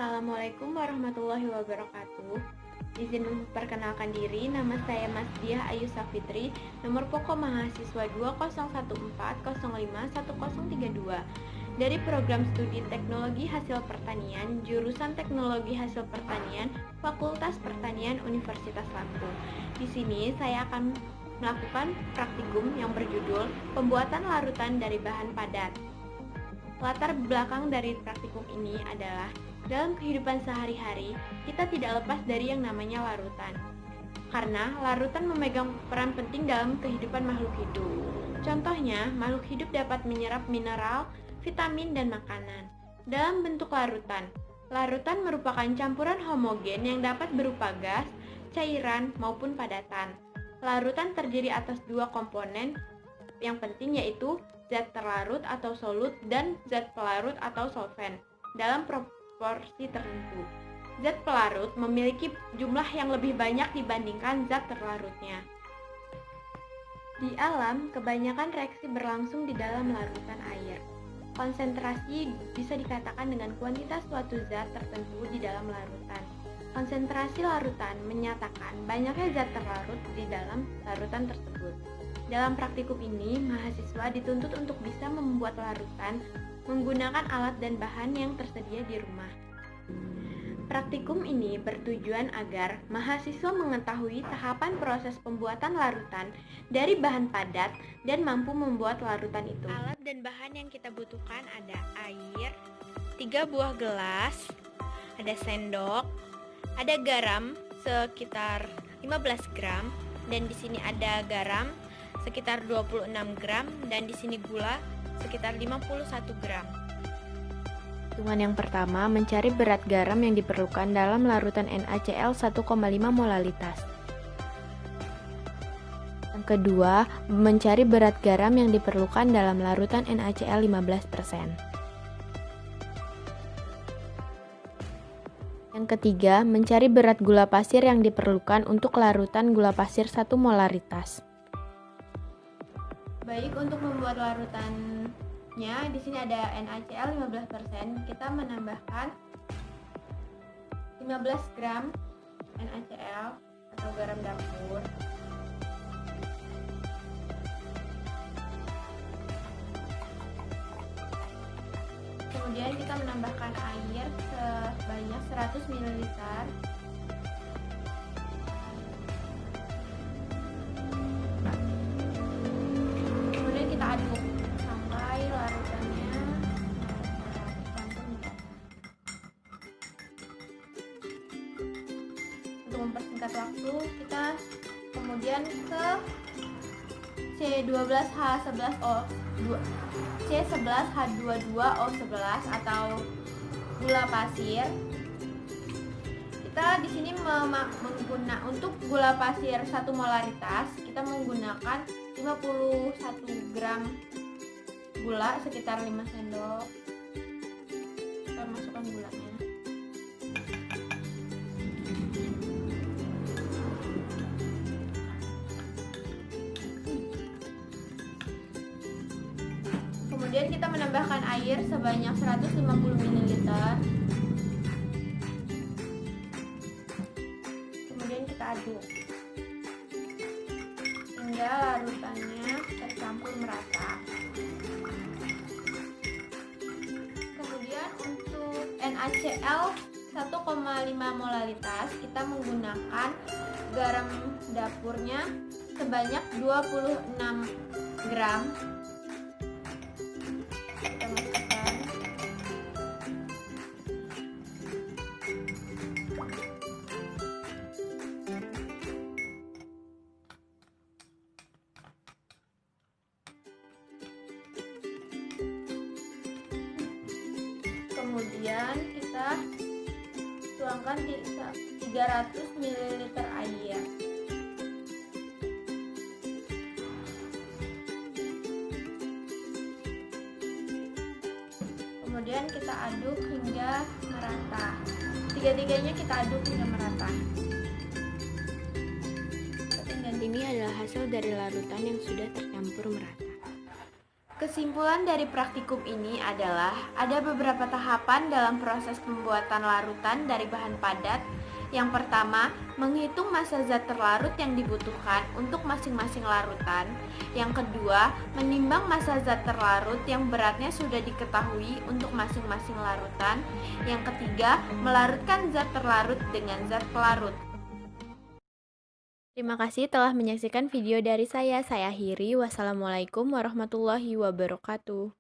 Assalamualaikum warahmatullahi wabarakatuh. Izin memperkenalkan diri, nama saya Masdiah Ayu Safitri, nomor pokok mahasiswa 2014051032 dari program studi Teknologi Hasil Pertanian, jurusan Teknologi Hasil Pertanian, Fakultas Pertanian Universitas Lampung. Di sini saya akan melakukan praktikum yang berjudul Pembuatan Larutan dari Bahan Padat. Latar belakang dari praktikum ini adalah dalam kehidupan sehari-hari, kita tidak lepas dari yang namanya larutan. Karena larutan memegang peran penting dalam kehidupan makhluk hidup. Contohnya, makhluk hidup dapat menyerap mineral, vitamin, dan makanan dalam bentuk larutan. Larutan merupakan campuran homogen yang dapat berupa gas, cairan, maupun padatan. Larutan terdiri atas dua komponen yang penting, yaitu zat terlarut atau solut dan zat pelarut atau solvent dalam proporsi tertentu. Zat pelarut memiliki jumlah yang lebih banyak dibandingkan zat terlarutnya. Di alam, kebanyakan reaksi berlangsung di dalam larutan air. Konsentrasi bisa dikatakan dengan kuantitas suatu zat tertentu di dalam larutan. Konsentrasi larutan menyatakan banyaknya zat terlarut di dalam larutan tersebut. Dalam praktikum ini, mahasiswa dituntut untuk bisa membuat larutan menggunakan alat dan bahan yang tersedia di rumah. Praktikum ini bertujuan agar mahasiswa mengetahui tahapan proses pembuatan larutan dari bahan padat dan mampu membuat larutan itu. Alat dan bahan yang kita butuhkan ada air, 3 buah gelas, ada sendok, ada garam sekitar 15 gram, dan di sini ada garam sekitar 26 gram, dan di sini gula sekitar 51 gram. Hitungan yang pertama, mencari berat garam yang diperlukan dalam larutan NaCl 1,5 molalitas. Yang kedua, mencari berat garam yang diperlukan dalam larutan NaCl 15%. Yang ketiga, mencari berat gula pasir yang diperlukan untuk larutan gula pasir 1 molaritas. Baik, untuk membuat larutannya, di sini ada NaCl 15%. Kita menambahkan 15 gram NaCl atau garam dapur. Kemudian kita menambahkan air sebanyak 100 ml. Aduk sampai larutannya untuk mempersingkat waktu, kita kemudian ke C11H11O11 atau gula pasir. Kita di sini menggunakan untuk gula pasir 1 molaritas, kita menggunakan 51 gram gula sekitar 5 sendok. Kita masukkan gulanya. Kemudian kita menambahkan air sebanyak 150 ml. Kemudian kita aduk hingga larutannya tercampur merata. Kemudian untuk NaCl 1,5 molalitas, kita menggunakan garam dapurnya sebanyak 26 gram. Kita masukkan. Kemudian kita tuangkan 300 ml air. Kemudian kita aduk hingga merata. Tiga-tiganya kita aduk hingga merata. Dan ini adalah hasil dari larutan yang sudah tercampur merata. Kesimpulan dari praktikum ini adalah ada beberapa tahapan dalam proses pembuatan larutan dari bahan padat. Yang pertama, menghitung massa zat terlarut yang dibutuhkan untuk masing-masing larutan. Yang kedua, menimbang massa zat terlarut yang beratnya sudah diketahui untuk masing-masing larutan. Yang ketiga, melarutkan zat terlarut dengan zat pelarut. Terima kasih telah menyaksikan video dari saya. Saya Hiri. Wassalamualaikum warahmatullahi wabarakatuh.